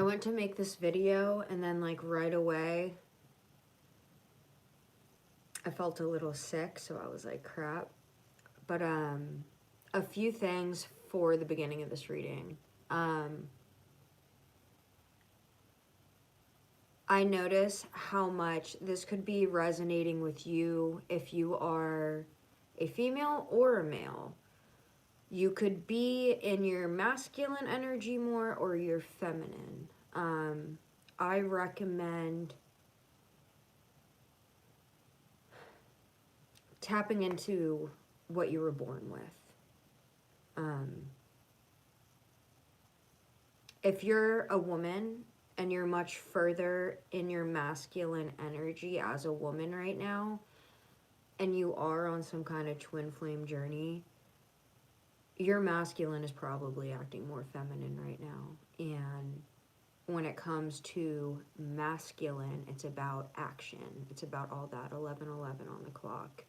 went to make this video and then like right away I felt a little sick, so I was like, crap. But a few things for the beginning of this reading. I notice how much this could be resonating with you if you are a female or a male. You could be in your masculine energy more or your feminine. I recommend tapping into what you were born with. If you're a woman and you're much further in your masculine energy as a woman right now, and you are on some kind of twin flame journey, your masculine is probably acting more feminine right now. And when it comes to masculine, it's about action. It's about all that 11:11 on the clock.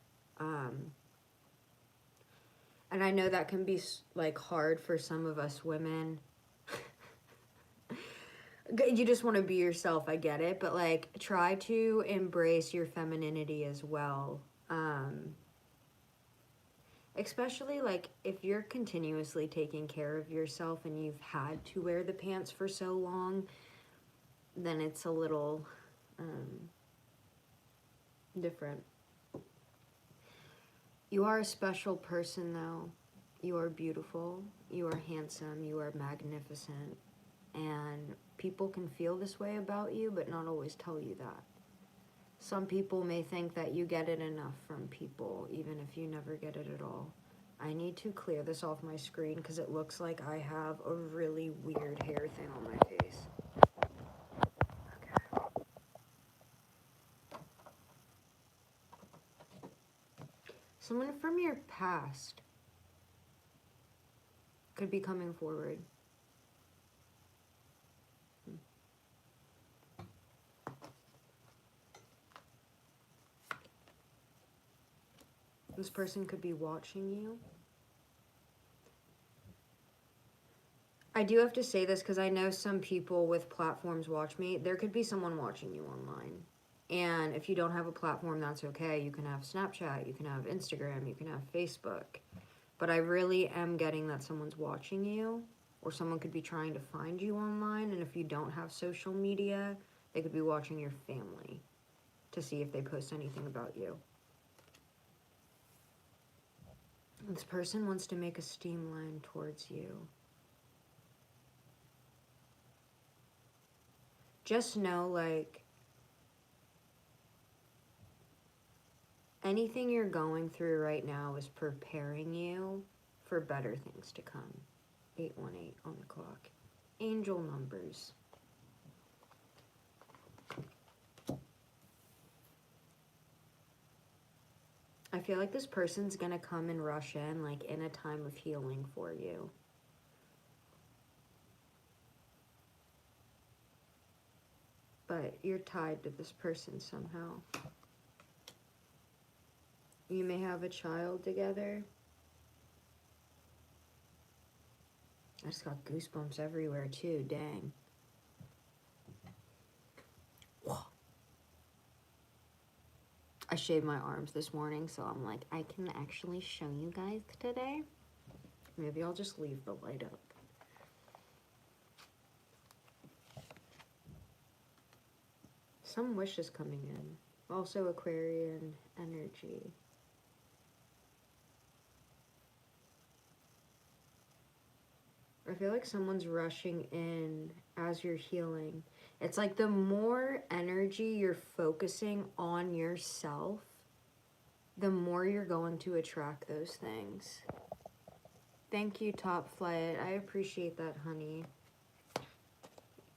And I know that can be like hard for some of us women. You just want to be yourself, I get it, but like try to embrace your femininity as well. Especially like if you're continuously taking care of yourself and you've had to wear the pants for so long, then it's a little different. You are a special person though. You are beautiful, you are handsome, you are magnificent, and people can feel this way about you but not always tell you that. Some people may think that you get it enough from people, even if you never get it at all. I need to clear this off my screen because it looks like I have a really weird hair thing on my face. Okay. Someone from your past could be coming forward. This person could be watching you. I do have to say this because I know some people with platforms watch me. There could be someone watching you online. And if you don't have a platform, that's okay. You can have Snapchat, you can have Instagram, you can have Facebook. But I really am getting that someone's watching you, or someone could be trying to find you online. And if you don't have social media, they could be watching your family to see if they post anything about you. This person wants to make a steam line towards you. Just know, like, anything you're going through right now is preparing you for better things to come. 818 on the clock. Angel numbers. I feel like this person's gonna come and rush in, like, in a time of healing for you. But you're tied to this person somehow. You may have a child together. I just got goosebumps everywhere too, dang. Whoa. I shaved my arms this morning, so I'm like, I can actually show you guys today. Maybe I'll just leave the light up. Some wishes coming in. Also Aquarian energy. I feel like someone's rushing in as you're healing. It's like the more energy you're focusing on yourself, the more you're going to attract those things. Thank you, Top Flight. I appreciate that, honey.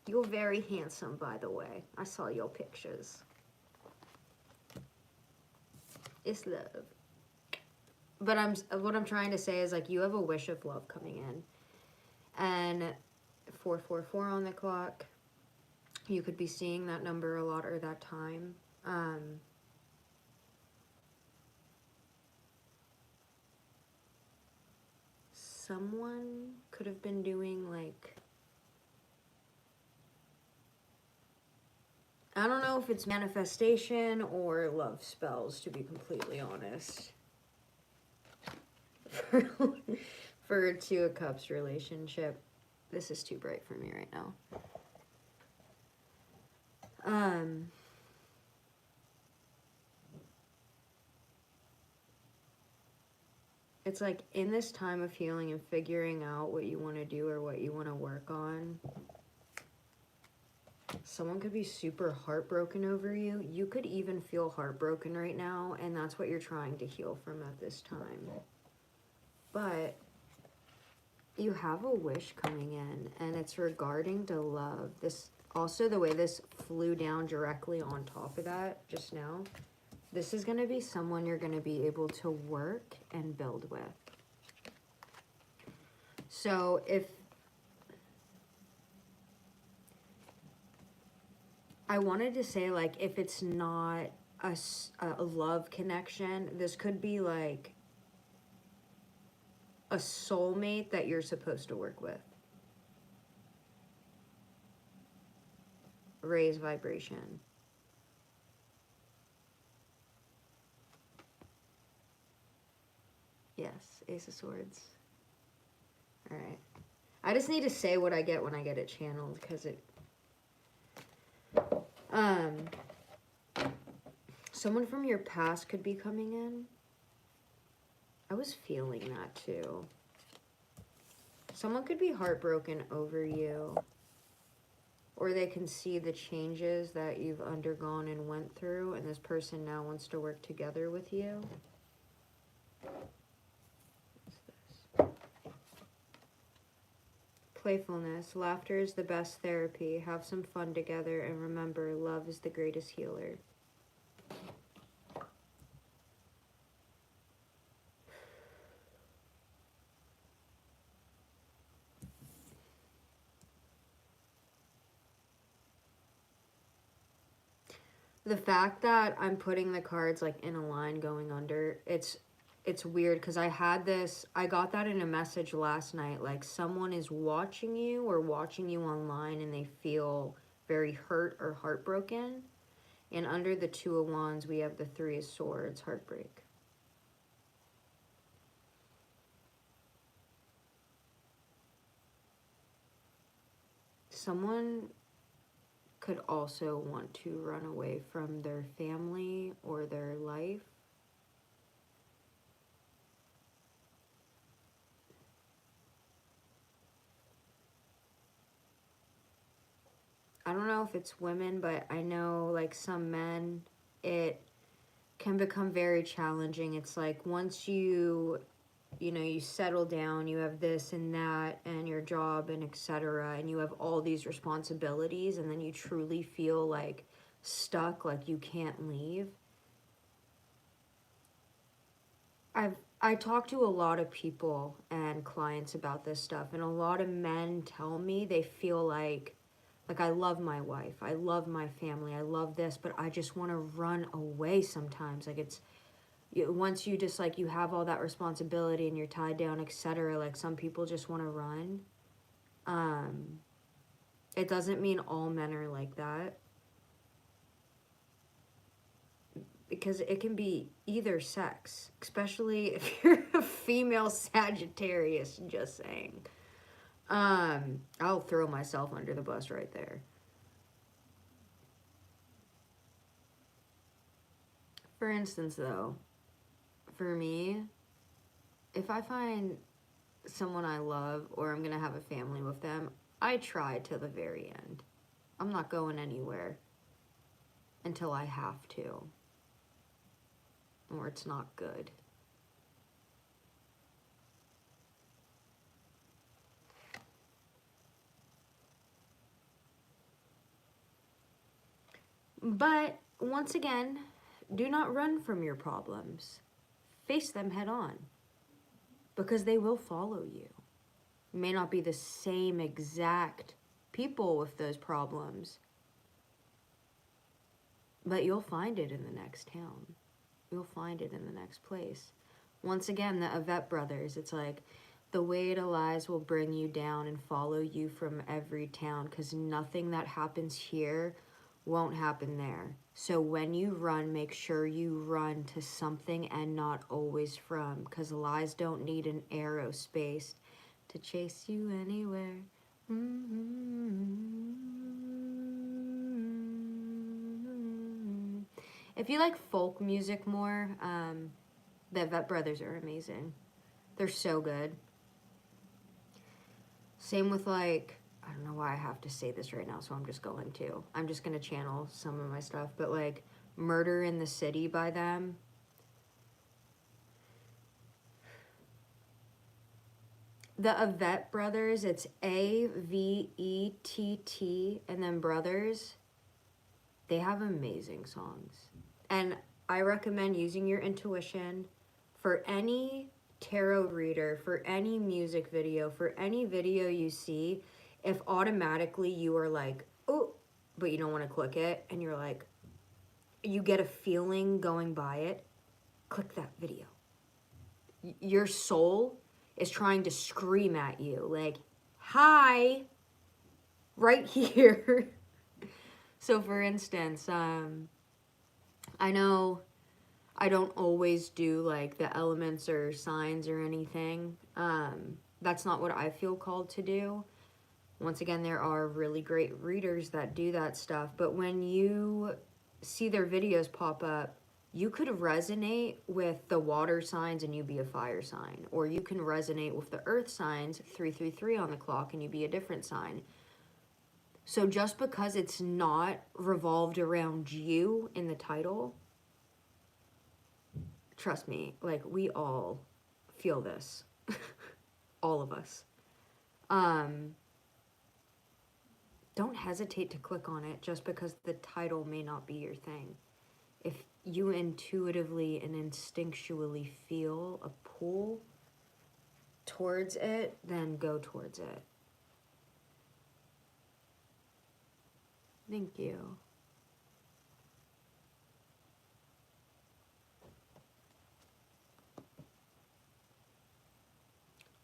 You're very handsome, by the way. I saw your pictures. It's love. But what I'm trying to say is, like, you have a wish of love coming in. And 444 on the clock. You could be seeing that number a lot, or that time. Someone could have been doing, like, I don't know if it's manifestation or love spells, to be completely honest. For a Two of Cups relationship. This is too bright for me right now. It's like in this time of healing and figuring out what you want to do or what you want to work on, someone could be super heartbroken over you. You could even feel heartbroken right now, and that's what you're trying to heal from at this time. But you have a wish coming in, and it's regarding to love. This also, the way this flew down directly on top of that just now, this is going to be someone you're going to be able to work and build with. So if I wanted to say, like, if it's not a love connection, this could be like a soulmate that you're supposed to work with. Raise vibration. Yes, Ace of Swords. All right. I just need to say what I get when I get it channeled, because it... Someone from your past could be coming in. I was feeling that too. Someone could be heartbroken over you, or they can see the changes that you've undergone and went through, and this person now wants to work together with you. What's this? Playfulness. Laughter is the best therapy. Have some fun together, and remember, love is the greatest healer. The fact that I'm putting the cards like in a line going under, it's weird because I got that in a message last night, like someone is watching you or watching you online and they feel very hurt or heartbroken. And under the Two of Wands, we have the Three of Swords, heartbreak. Someone could also want to run away from their family or their life. I don't know if it's women, but I know like some men, it can become very challenging. It's like once you settle down, you have this and that and your job and etc., and you have all these responsibilities, and then you truly feel like stuck, like you can't leave. I talk to a lot of people and clients about this stuff, and a lot of men tell me they feel like I love my wife, I love my family, I love this, but I just want to run away sometimes. Like it's once you just like you have all that responsibility and you're tied down, etc., like some people just want to run. It doesn't mean all men are like that, because it can be either sex, especially if you're a female Sagittarius, just saying. I'll throw myself under the bus right there. For instance, though, for me, if I find someone I love or I'm going to have a family with them, I try till the very end. I'm not going anywhere until I have to, or it's not good. But once again, do not run from your problems. Face them head on, because they will follow you. It may not be the same exact people with those problems, but you'll find it in the next town. You'll find it in the next place. Once again, the Avett brothers, it's like the weight of lies will bring you down and follow you from every town, because nothing that happens here won't happen there. So when you run, make sure you run to something and not always from, because lies don't need an aerospace to chase you anywhere. If you like folk music more, the Vet Brothers are amazing. They're so good. Same with like, I don't know why I have to say this right now, so I'm just going to. I'm just going to channel some of my stuff, but like Murder in the City by them. The Avett Brothers, it's Avett and then Brothers. They have amazing songs. And I recommend using your intuition for any tarot reader, for any music video, for any video you see. If automatically you are like, oh, but you don't want to click it, and you're like, you get a feeling going by it, click that video. Your soul is trying to scream at you, like, hi, right here. So for instance, I know I don't always do like the elements or signs or anything. That's not what I feel called to do. Once again, there are really great readers that do that stuff. But when you see their videos pop up, you could resonate with the water signs and you be a fire sign. Or you can resonate with the earth signs, 333 on the clock, and you be a different sign. So just because it's not revolved around you in the title, trust me, like we all feel this. All of us. Don't hesitate to click on it just because the title may not be your thing. If you intuitively and instinctually feel a pull towards it, then go towards it. Thank you.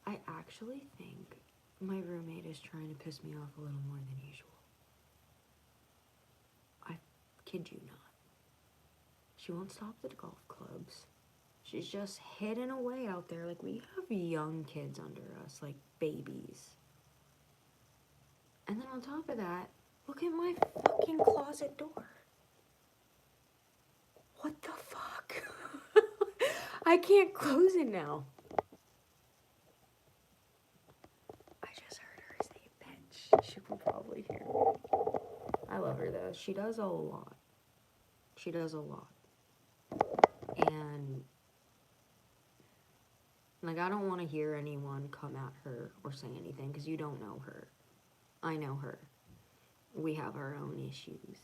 I actually think my roommate is trying to piss me off a little more than usual. I kid you not. She won't stop at the golf clubs. She's just hidden away out there. Like, we have young kids under us, like babies. And then on top of that, look at my fucking closet door. What the fuck? I can't close it now. I just heard her say bitch. She can probably hear me. I love her though. She does a lot. She does a lot. And like, I don't want to hear anyone come at her or say anything because you don't know her. I know her. We have our own issues.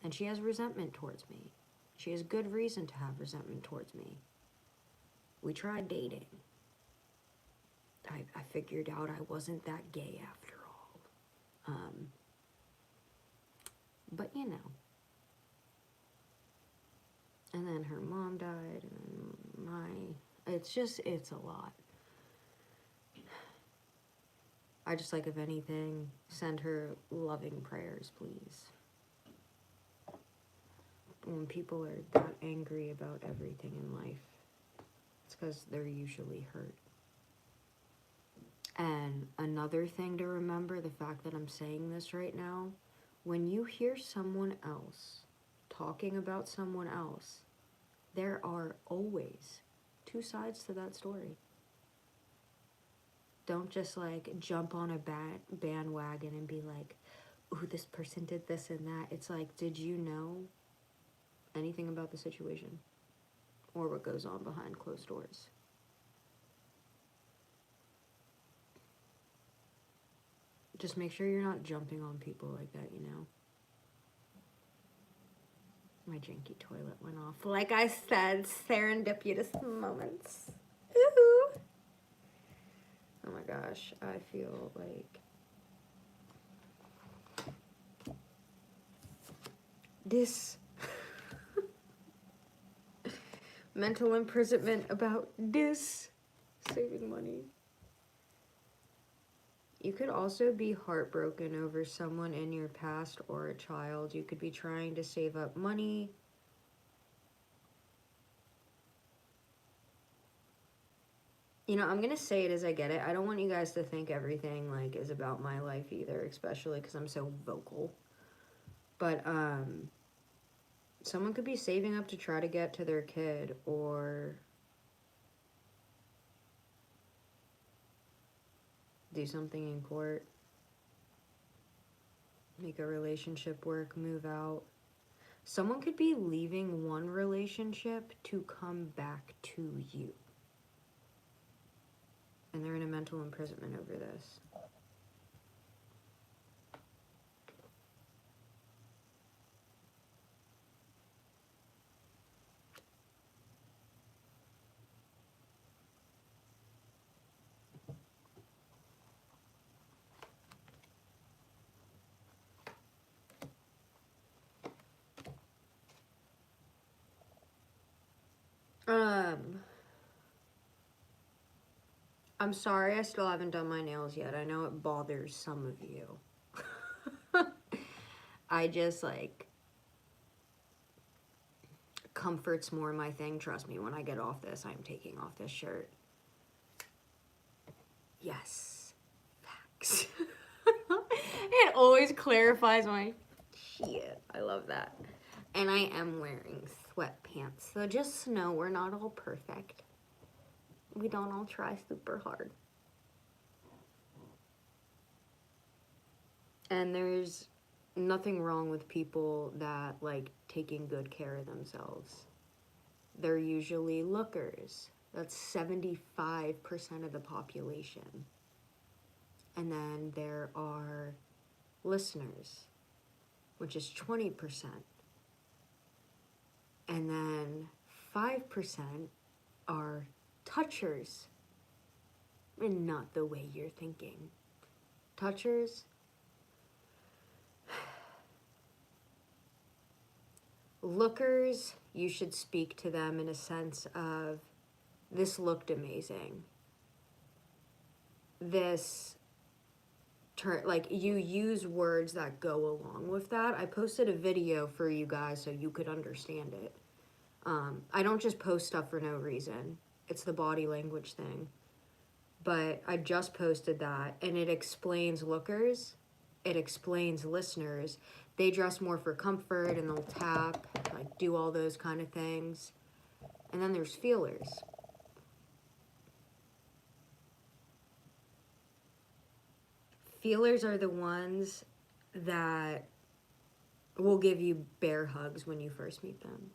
And she has resentment towards me. She has good reason to have resentment towards me. We tried dating. I figured out I wasn't that gay after all. But you know. And then her mom died, and it's a lot. I just, like, if anything, send her loving prayers, please. When people are that angry about everything in life, it's because they're usually hurt. And another thing to remember, the fact that I'm saying this right now, when you hear someone else talking about someone else, there are always two sides to that story. Don't just like jump on a bandwagon and be like, ooh, this person did this and that. It's like, did you know anything about the situation or what goes on behind closed doors? Just make sure you're not jumping on people like that, you know? My janky toilet went off. Like I said, serendipitous moments. Ooh. Oh my gosh, I feel like this mental imprisonment about this saving money. You could also be heartbroken over someone in your past or a child. You could be trying to save up money. You know, I'm going to say it as I get it. I don't want you guys to think everything like is about my life either, especially because I'm so vocal. But someone could be saving up to try to get to their kid, or do something in court, make a relationship work, move out. Someone could be leaving one relationship to come back to you. And they're in a mental imprisonment over this. I'm sorry I still haven't done my nails yet. I know it bothers some of you. I just like, comfort's more my thing. Trust me, when I get off this, I'm taking off this shirt. Yes. Facts. It always clarifies my shit. I love that. And I am wearing sweatpants. So just know we're not all perfect. We don't all try super hard. And there's nothing wrong with people that like taking good care of themselves. They're usually lookers. That's 75% of the population. And then there are listeners, which is 20%. And then 5% are touchers. And not the way you're thinking. Touchers, lookers, you should speak to them in a sense of, this looked amazing. This, like, you use words that go along with that. I posted a video for you guys so you could understand it. I don't just post stuff for no reason. It's the body language thing. But I just posted that, and it explains lookers. It explains listeners. They dress more for comfort, and they'll tap, like do all those kind of things. And then there's feelers. Feelers are the ones that will give you bear hugs when you first meet them.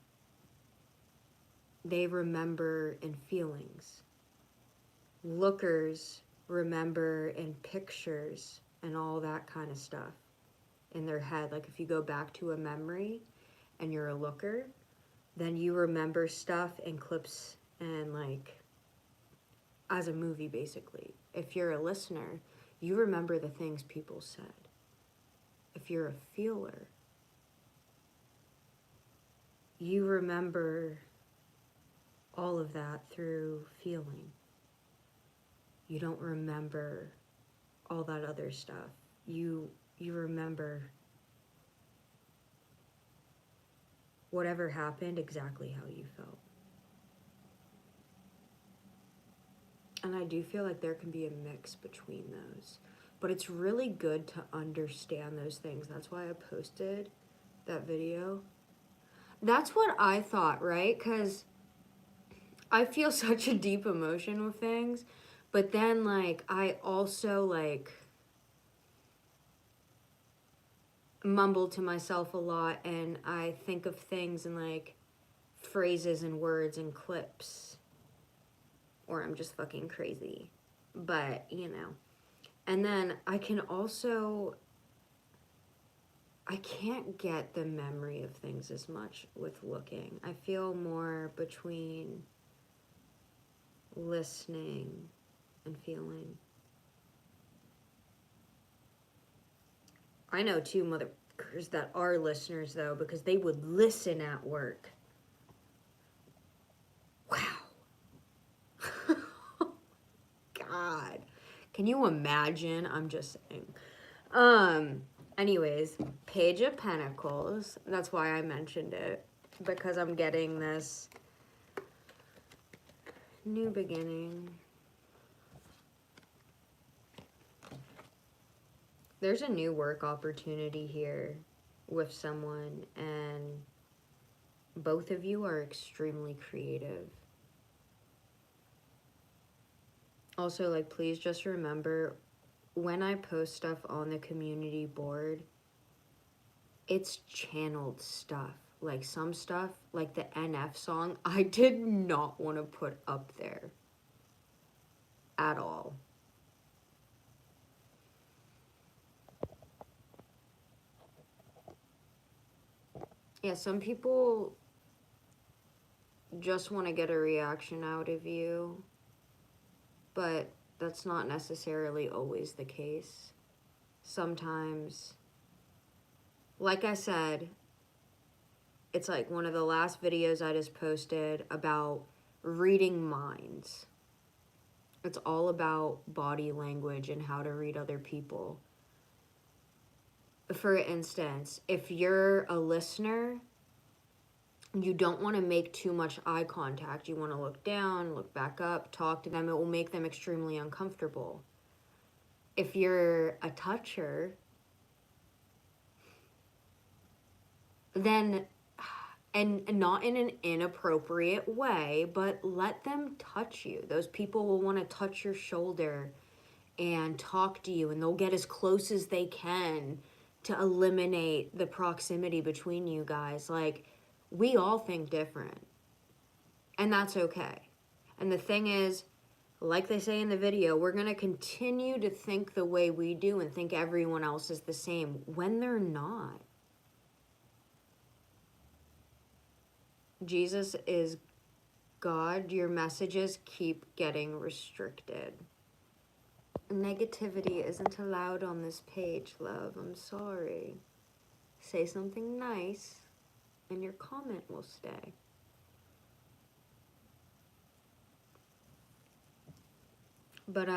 They remember in feelings. Lookers remember in pictures and all that kind of stuff in their head. Like if you go back to a memory and you're a looker, then you remember stuff in clips and like as a movie basically. If you're a listener, you remember the things people said. If you're a feeler, you remember all of that through feeling. You don't remember all that other stuff. You remember whatever happened, exactly how you felt. And I do feel like there can be a mix between those. But it's really good to understand those things. That's why I posted that video. That's what I thought, right? Because I feel such a deep emotion with things. But then, like, I also, like, mumble to myself a lot. And I think of things in, like, phrases and words and clips. Or I'm just fucking crazy. But, you know. And then I can also, I can't get the memory of things as much with looking. I feel more between listening and feeling. I know two motherfuckers that are listeners though, because they would listen at work. Wow. God. Can you imagine? I'm just saying. Anyways, Page of Pentacles. That's why I mentioned it. Because I'm getting this new beginning. There's a new work opportunity here with someone, and both of you are extremely creative. Also, like, please just remember, when I post stuff on the community board, it's channeled stuff. Like, some stuff, like the NF song, I did not want to put up there at all. Yeah, some people just want to get a reaction out of you, but that's not necessarily always the case. Sometimes, like I said, it's like one of the last videos I just posted about reading minds. It's all about body language and how to read other people. For instance, if you're a listener, you don't want to make too much eye contact. You want to look down, look back up, talk to them. It will make them extremely uncomfortable. If you're a toucher, then, and not in an inappropriate way, but let them touch you. Those people will want to touch your shoulder and talk to you, and they'll get as close as they can to eliminate the proximity between you guys. Like, we all think different, and that's okay. And the thing is, like they say in the video, we're going to continue to think the way we do and think everyone else is the same when they're not. Jesus is God. Your messages keep getting restricted. Negativity isn't allowed on this page, love. I'm sorry. Say something nice and your comment will stay. But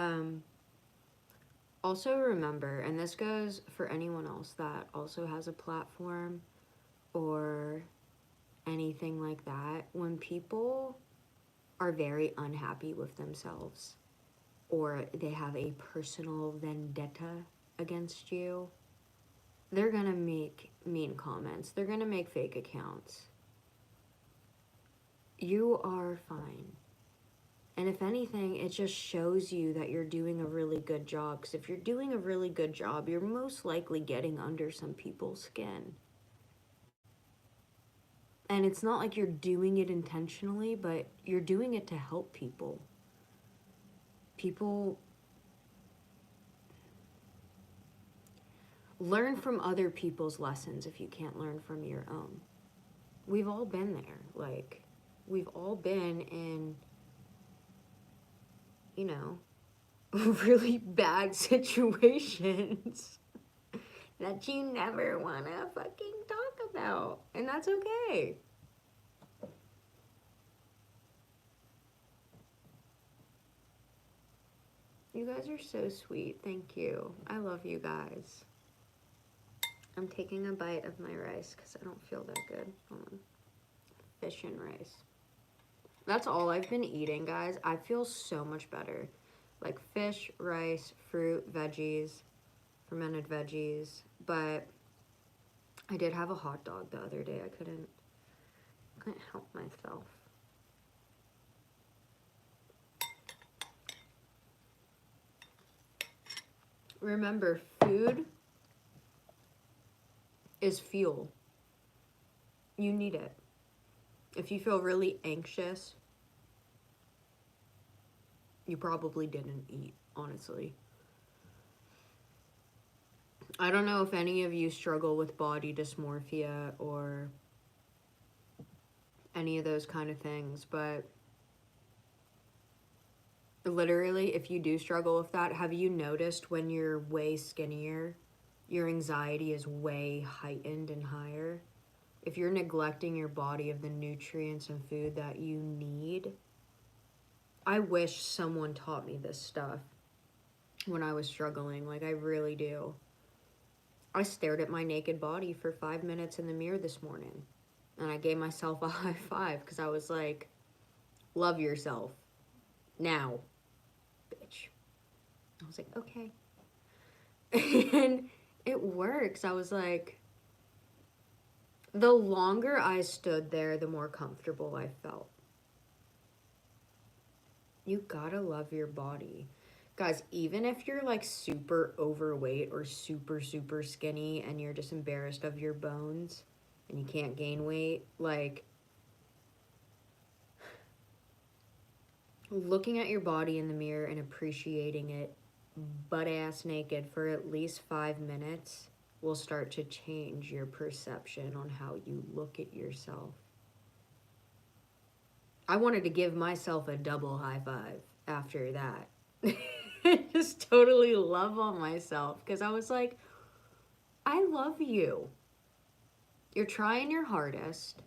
also remember, and this goes for anyone else that also has a platform or anything like that, when people are very unhappy with themselves or they have a personal vendetta against you, they're gonna make mean comments. They're gonna make fake accounts. You are fine. And if anything, it just shows you that you're doing a really good job. Because if you're doing a really good job, you're most likely getting under some people's skin. And it's not like you're doing it intentionally, but you're doing it to help people. People learn from other people's lessons if you can't learn from your own. We've all been there. Like, we've all been in, you know, really bad situations that you never want to fucking talk about. And that's okay. You guys are so sweet. Thank you. I love you guys. I'm taking a bite of my rice because I don't feel that good. Hold on. Fish and rice. That's all I've been eating, guys. I feel so much better. Like fish, rice, fruit, veggies, fermented veggies. But I did have a hot dog the other day. I couldn't help myself. Remember, food is fuel. You need it. If you feel really anxious, you probably didn't eat, honestly. I don't know if any of you struggle with body dysmorphia or any of those kind of things, but literally, if you do struggle with that, have you noticed when you're way skinnier, your anxiety is way heightened and higher? If you're neglecting your body of the nutrients and food that you need, I wish someone taught me this stuff. when I was struggling. Like, I really do. I stared at my naked body for 5 minutes in the mirror this morning. And I gave myself a high five because I was like, love yourself. Now, bitch. I was like, okay. And it works. I was like, the longer I stood there, the more comfortable I felt. You gotta love your body. Guys, even if you're like super overweight or super, super skinny and you're just embarrassed of your bones and you can't gain weight, like, looking at your body in the mirror and appreciating it butt ass naked for at least 5 minutes will start to change your perception on how you look at yourself. I wanted to give myself a double high five after that. Just totally love on myself because I was like, I love you. You're trying your hardest.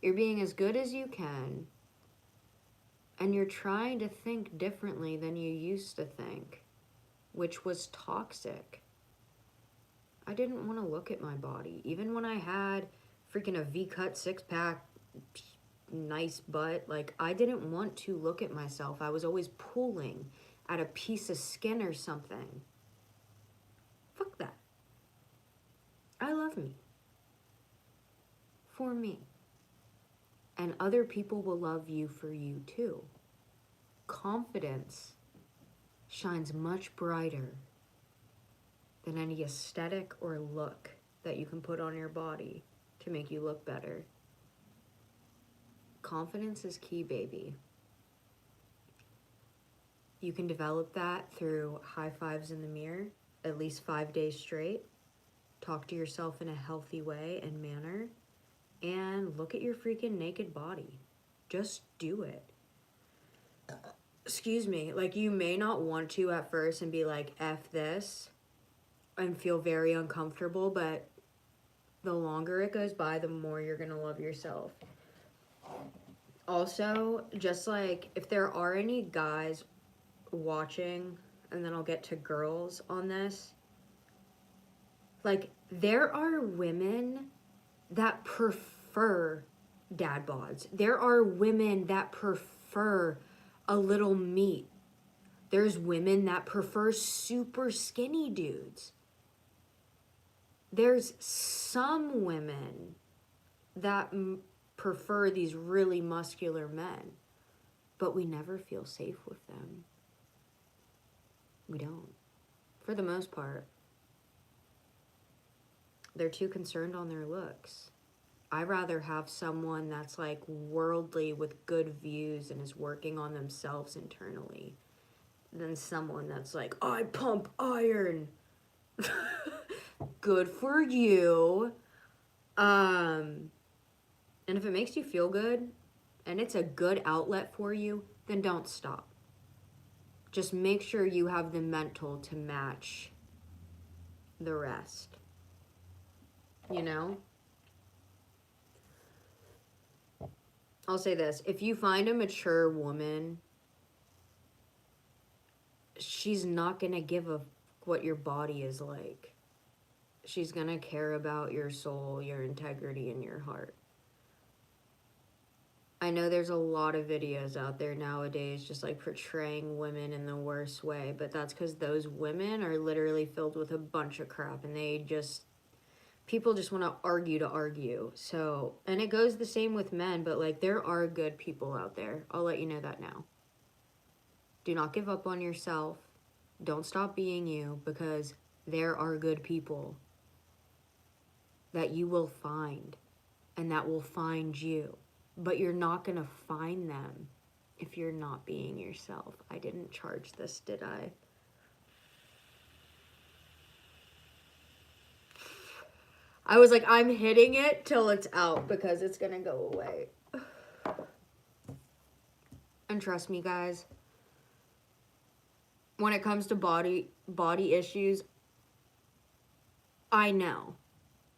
You're being as good as you can. And you're trying to think differently than you used to think, which was toxic. I didn't want to look at my body. Even when I had freaking a V-cut six-pack, nice butt, like, I didn't want to look at myself. I was always pulling at a piece of skin or something. Fuck that. I love me. For me. And other people will love you for you too. Confidence shines much brighter than any aesthetic or look that you can put on your body to make you look better. Confidence is key, baby. You can develop that through high fives in the mirror, at least 5 days straight. Talk to yourself in a healthy way and manner. And look at your freaking naked body. Just do it. Excuse me. Like, you may not want to at first and be like, F this, and feel very uncomfortable, but the longer it goes by, the more you're gonna love yourself. Also, just like, if there are any guys watching, and then I'll get to girls on this, like, there are women that prefer dad bods. There are women that prefer a little meat. There's women that prefer super skinny dudes. There's some women that prefer these really muscular men, but we never feel safe with them. We don't. For the most part. They're too concerned on their looks. I'd rather have someone that's like worldly with good views and is working on themselves internally than someone that's like, I pump iron. Good for you. And if it makes you feel good and it's a good outlet for you, then don't stop. Just make sure you have the mental to match the rest. You know? I'll say this. If you find a mature woman, she's not going to give a what your body is like. She's going to care about your soul, your integrity, and your heart. I know there's a lot of videos out there nowadays just like portraying women in the worst way, but that's because those women are literally filled with a bunch of crap and people just want to argue. So, and it goes the same with men, but like, there are good people out there. I'll let you know that now. Do not give up on yourself. Don't stop being you, because there are good people that you will find and that will find you. But you're not going to find them if you're not being yourself. I didn't charge this, did I? I was like, I'm hitting it till it's out because it's going to go away. And trust me, guys, when it comes to body issues, I know.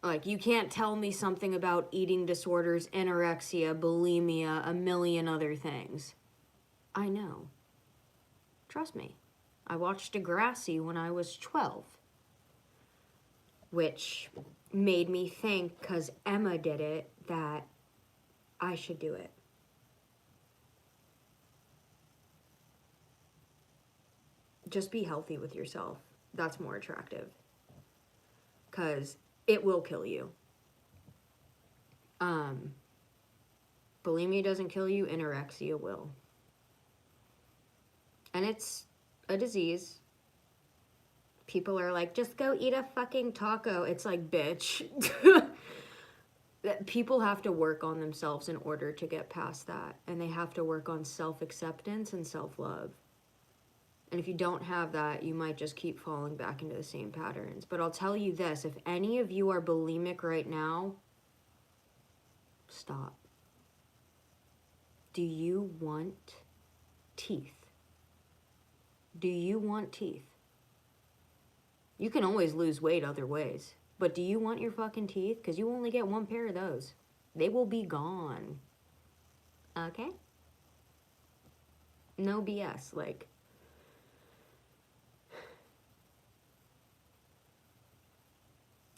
Like, you can't tell me something about eating disorders, anorexia, bulimia, a million other things. I know. Trust me. I watched Degrassi when I was 12, which made me think, because Emma did it, that I should do it. Just be healthy with yourself. That's more attractive. Because it will kill you. Bulimia doesn't kill you, anorexia will. And it's a disease. People are like, just go eat a fucking taco. It's like, bitch. People have to work on themselves in order to get past that. And they have to work on self-acceptance and self-love. And if you don't have that, you might just keep falling back into the same patterns. But I'll tell you this, if any of you are bulimic right now, stop. Do you want teeth? Do you want teeth? You can always lose weight other ways. But do you want your fucking teeth? Because you only get one pair of those. They will be gone. Okay? No BS. Like,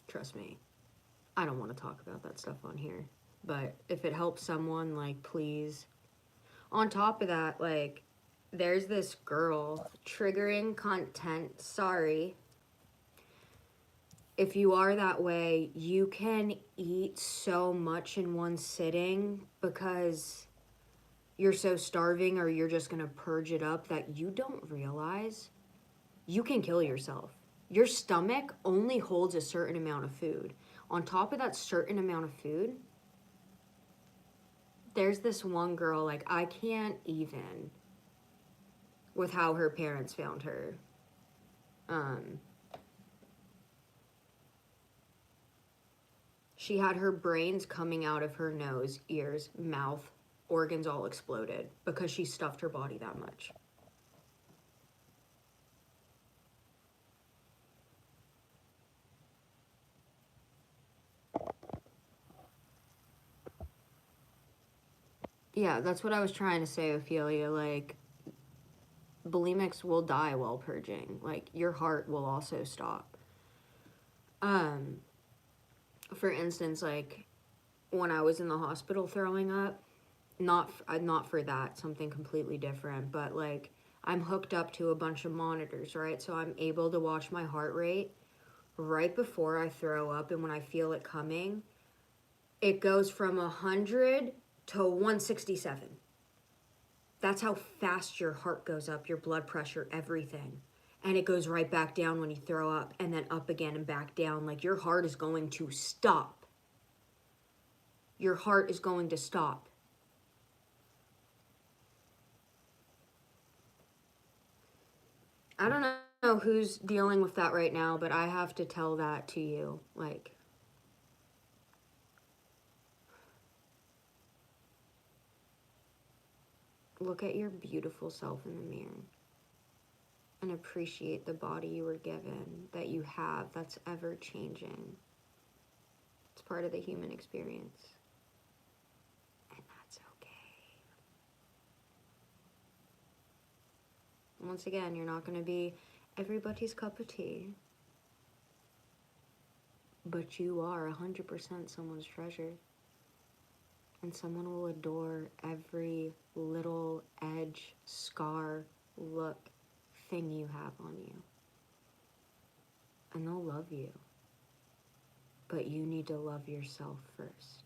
trust me. I don't want to talk about that stuff on here. But if it helps someone, like, please. On top of that, like, there's this girl, triggering content, sorry. If you are that way, you can eat so much in one sitting because you're so starving or you're just going to purge it up that you don't realize you can kill yourself. Your stomach only holds a certain amount of food. On top of that certain amount of food, there's this one girl, like, I can't even with how her parents found her. She had her brains coming out of her nose, ears, mouth, organs all exploded because she stuffed her body that much. Yeah, that's what I was trying to say, Ophelia. Like, bulimics will die while purging. Like, your heart will also stop. For instance, like, when I was in the hospital throwing up, not for that, something completely different, but, like, I'm hooked up to a bunch of monitors, right? So I'm able to watch my heart rate right before I throw up, and when I feel it coming, it goes from 100 to 167. That's how fast your heart goes up, your blood pressure, everything. And it goes right back down when you throw up, and then up again and back down. Like, your heart is going to stop. Your heart is going to stop. I don't know who's dealing with that right now, but I have to tell that to you. Like, look at your beautiful self in the mirror and appreciate the body you were given, that you have, that's ever changing. It's part of the human experience. And that's okay. Once again, you're not going to be everybody's cup of tea. But you are 100% someone's treasure. And someone will adore every little edge, scar, look, thing you have on you. And they'll love you. But you need to love yourself first.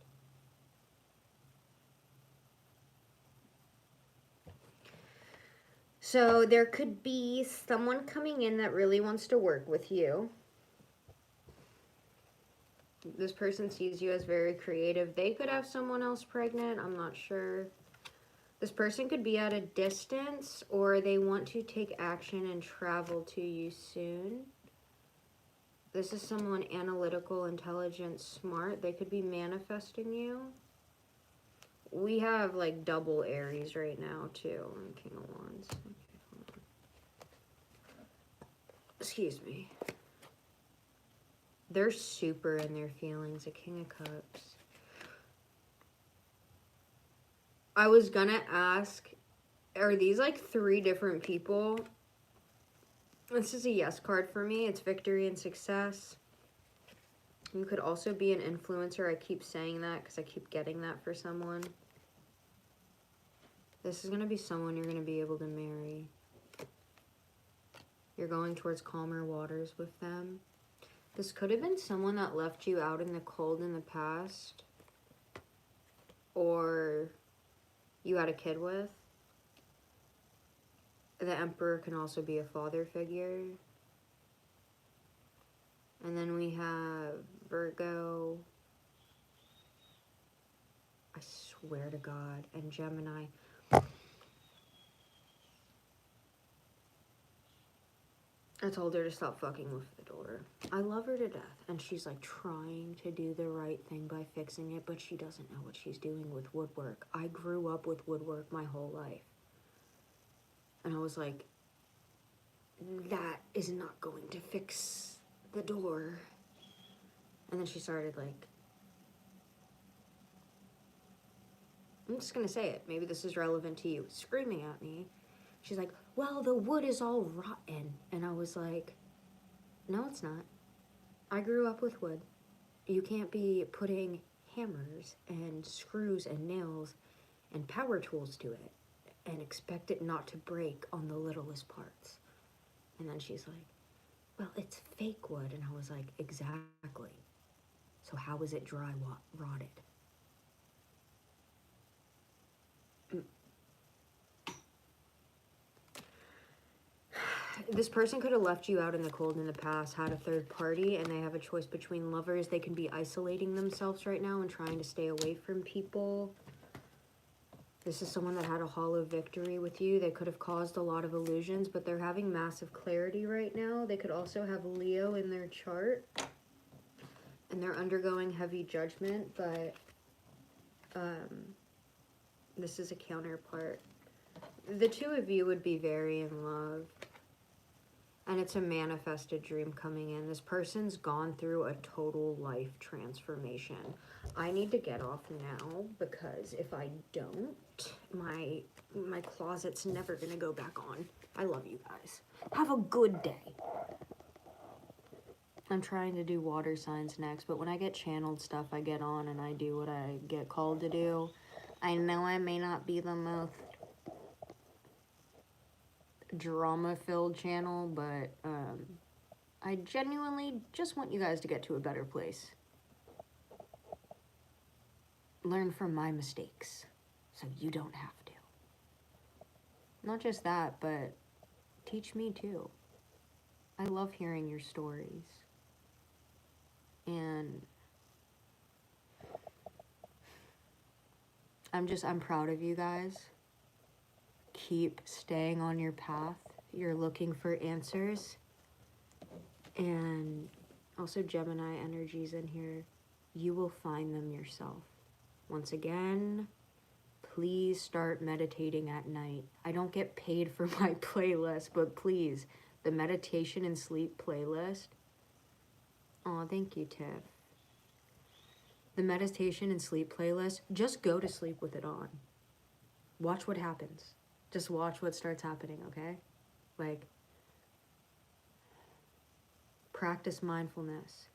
So there could be someone coming in that really wants to work with you. This person sees you as very creative. They could have someone else pregnant. I'm not sure. This person could be at a distance, or they want to take action and travel to you soon. This is someone analytical, intelligent, smart. They could be manifesting you. We have like double Aries right now too on King of Wands. Okay, excuse me. They're super in their feelings, a King of Cups. I was gonna ask, are these like 3 different people? This is a yes card for me. It's victory and success. You could also be an influencer. I keep saying that because I keep getting that for someone. This is going to be someone you're going to be able to marry. You're going towards calmer waters with them. This could have been someone that left you out in the cold in the past. Or you had a kid with. The Emperor can also be a father figure. And then we have Virgo. I swear to God. And Gemini. I told her to stop fucking with the door. I love her to death. And she's like trying to do the right thing by fixing it, but she doesn't know what she's doing with woodwork. I grew up with woodwork my whole life. And I was like, that is not going to fix the door. And then she started like, I'm just going to say it. Maybe this is relevant to you. Screaming at me. She's like, well, the wood is all rotten. And I was like, no, it's not. I grew up with wood. You can't be putting hammers and screws and nails and power tools to it and expect it not to break on the littlest parts. And then she's like, well, it's fake wood. And I was like, exactly. So how is it dry rotted? This person could have left you out in the cold in the past, had a third party, and they have a choice between lovers. They can be isolating themselves right now and trying to stay away from people. This is someone that had a hollow victory with you. They could have caused a lot of illusions, but they're having massive clarity right now. They could also have Leo in their chart, and they're undergoing heavy judgment, but this is a counterpart. The two of you would be very in love. And it's a manifested dream coming in. This person's gone through a total life transformation. I need to get off now because if I don't, my closet's never gonna go back on. I love you guys. Have a good day. I'm trying to do water signs next, but when I get channeled stuff, I get on and I do what I get called to do. I know I may not be the most drama-filled channel, but I genuinely just want you guys to get to a better place. Learn from my mistakes so you don't have to. Not just that, but teach me too. I love hearing your stories. And I'm proud of you guys. Keep staying on your path. You're looking for answers. And also Gemini energies in here. You will find them yourself. Once again, please start meditating at night. I don't get paid for my playlist, but please, the meditation and sleep playlist. Oh, thank you, Tiff. The meditation and sleep playlist, just go to sleep with it on. Watch what happens. Just watch what starts happening, okay? Like, practice mindfulness.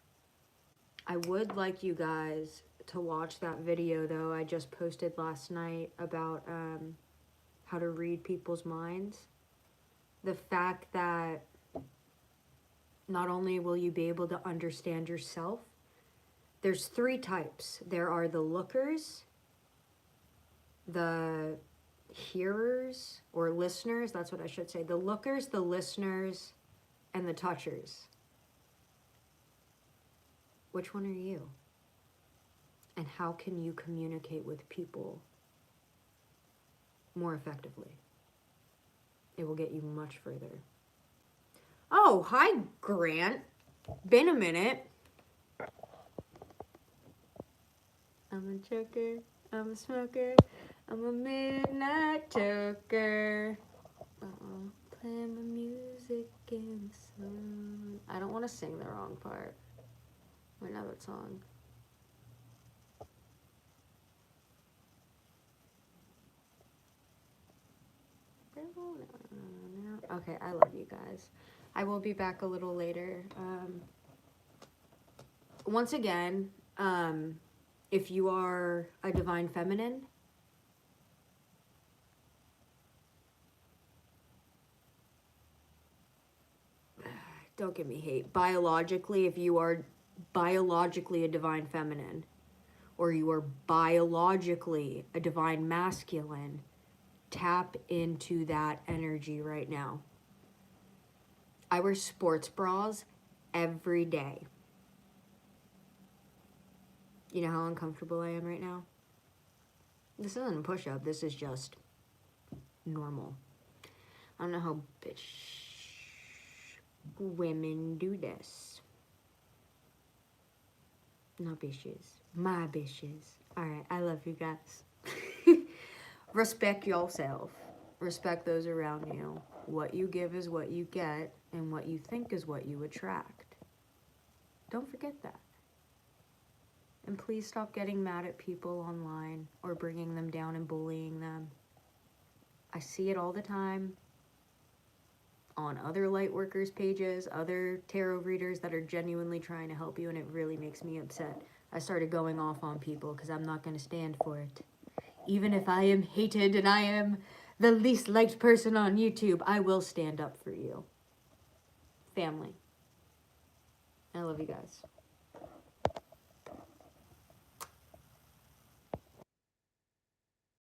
I would like you guys to watch that video, though, I just posted last night about how to read people's minds. The fact that not only will you be able to understand yourself, there's 3 types. There are the lookers, the hearers or listeners, that's what I should say. The lookers, the listeners, and the touchers. Which one are you? And how can you communicate with people more effectively? It will get you much further. Oh, hi, Grant. Been a minute. I'm a joker, I'm a smoker, I'm a midnight toker. Playing my music in the sun. I don't want to sing the wrong part. I know that song. Okay, I love you guys. I will be back a little later. Once again, if you are a divine feminine, don't give me hate. Biologically, if you are biologically a divine feminine, or you are biologically a divine masculine, tap into that energy right now. I wear sports bras every day. You know how uncomfortable I am right now? This isn't a push-up, this is just normal. I don't know how women do this. Not bitches. My bitches. Alright, I love you guys. Respect yourself. Respect those around you. What you give is what you get, and what you think is what you attract. Don't forget that. And please stop getting mad at people online or bringing them down and bullying them. I see it all the time on other light workers pages, other tarot readers that are genuinely trying to help you, and it really makes me upset. I started going off on people because I'm not going to stand for it. Even if I am hated and I am the least liked person on YouTube, I will stand up for you. Family. I love you guys.